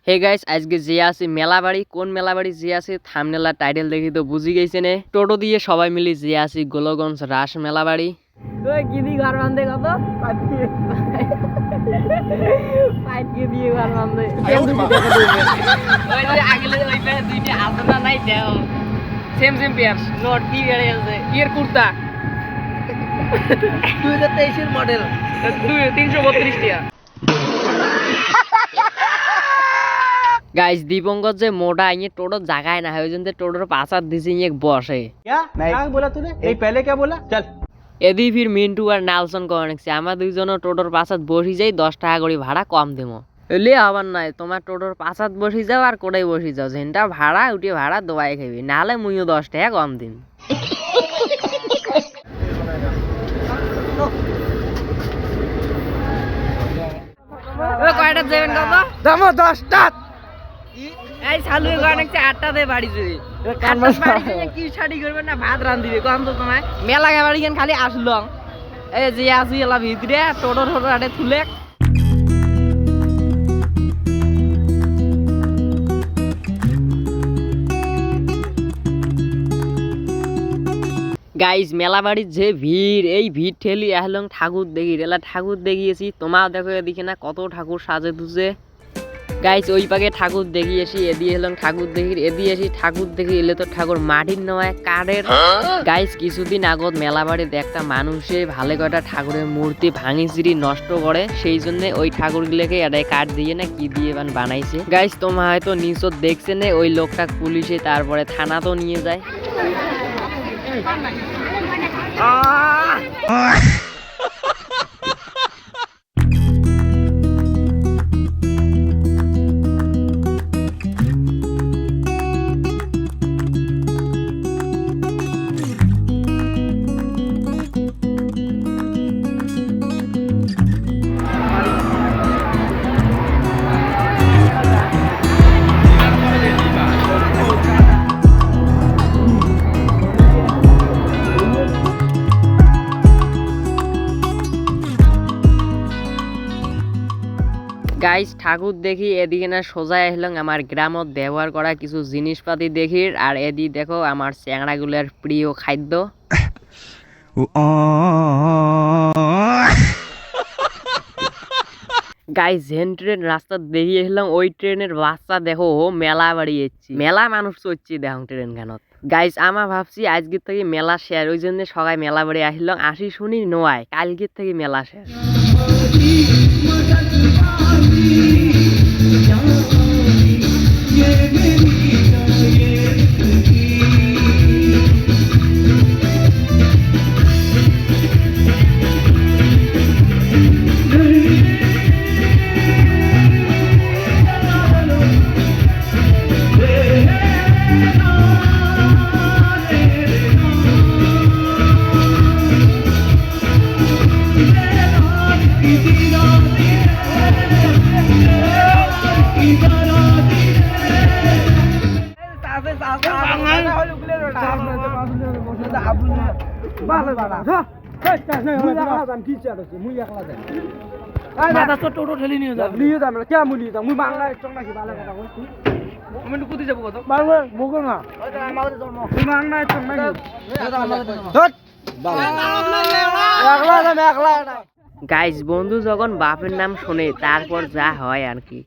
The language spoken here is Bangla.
হে গাইস, আজকে যে আছে মেলাবাড়ি, কোন মেলাবাড়ি যে আছে থাম্বনেল টাইটেল দেখি তো বুঝি গেছে নে। টোটো দিয়ে সবাই মিলে যে আছি গোলগঞ্জ রাস মেলাবাড়ি। তুই কি দি ঘর বান্ধে কত পাইট কে দিয়ে ঘর বান্ধে ওই যে আগলে ওই পাশে দুইটা আদনা নাই দেও সেম সেম পেয়ারস নট কি বেড়ে আছে এর কুর্তা 2023 এর মডেল 332 টাকা। गाइस दीपंकर जे मोटा ये टोटो जगह ना है ओजन ते टोटो पासा दिसी एक बॉस है क्या क्या बोला तूने এই पहले क्या बोला चल এদি ফির মিন্টু আর নালসন কনেক্সে আমরা দুইজন টোটোর পাসাত বসি যাই 10 টাকা করে ভাড়া কম দেমো এলে আবার নাই তোমার টোটোর পাসাত বসি যাও আর কোড়াই বসি যাও যেনটা ভাড়া উঠে ভাড়া দবাই খাবি নালে মুইও 10 টাকা কম দিন ও কয়টা যাবেন কত দাম 10 টা এই চালু কনেক্সে 8 টা দে বাড়ি যদি কি শাড়ি করবে না ভাত রান দিবে কম তো তোমায় মেলা গাড়ি কেন খালি আসলো এই যে আসি এলা ভিতরে টোটো টোটো আটে তুলে গাইস মেলা বাড়ির যে ভিড় এই ভিড় ঠেলি আসলাম ঠাকুর দেখি এলা ঠাকুর দেখিয়েছি তোমার দেখো এদিকে না কত ঠাকুর সাজে তুজে গাইস ওই পাকে ঠাকুর দেখিয়েছি এদিকে এলাম ঠাকুর দেখি এদিকে এসি ঠাকুর দেখি এলে তো ঠাকুর মাটির নয় কাঠের গাইস কিছুদিন আগত মেলা বাড়িতে একটা মানুষে ভালো কয়টা ঠাকুরের মূর্তি ভাঙি চিরি নষ্ট করে সেই জন্য ওই ঠাকুরগুলোকে এটাই কাঠ দিয়ে না কি দিয়ে বানাইছে গাইস তোমার হয়তো নিচত দেখছে না ওই লোকটা পুলিশে তারপরে থানা তো নিয়ে যায় গাইস ঠাকুর দেখি এদিকে না সোজা আসলাম আমার গ্রামত ব্যবহার করা কিছু জিনিসপাতি দেখি আর এদি দেখো আমার চ্যাংড়াগুলোর প্রিয় খাদ্য গাইস যেন ট্রেন রাস্তা দেখি এলাম ওই ট্রেনের বাচ্চা দেখো মেলা বাড়ি যাচ্ছি মেলা মানুষ চড়ছি দেখো ট্রেন খানত গাইস আমা ভাবছি আজকের থেকে মেলা শেয়ার ওই জন্য সবাই মেলা বাড়ি আসলাম আসি শুনি নোয়ায় কালকের থেকে মেলা শেয়ার টোটো ঠেলি নিয়ে যাবো নিয়ে যাবো কে মুলি যাবো মুই বাংলা একটং নাকি ভালো কথা বলছি আমি একটু কুতি যাবো কত বাংলা বকো না আমাদের জন্ম তুই বাংলা একটং নাকি ধত একলা গাইস বন্ধু যখন বাপের নাম শুনে তারপর যা হয় আর কি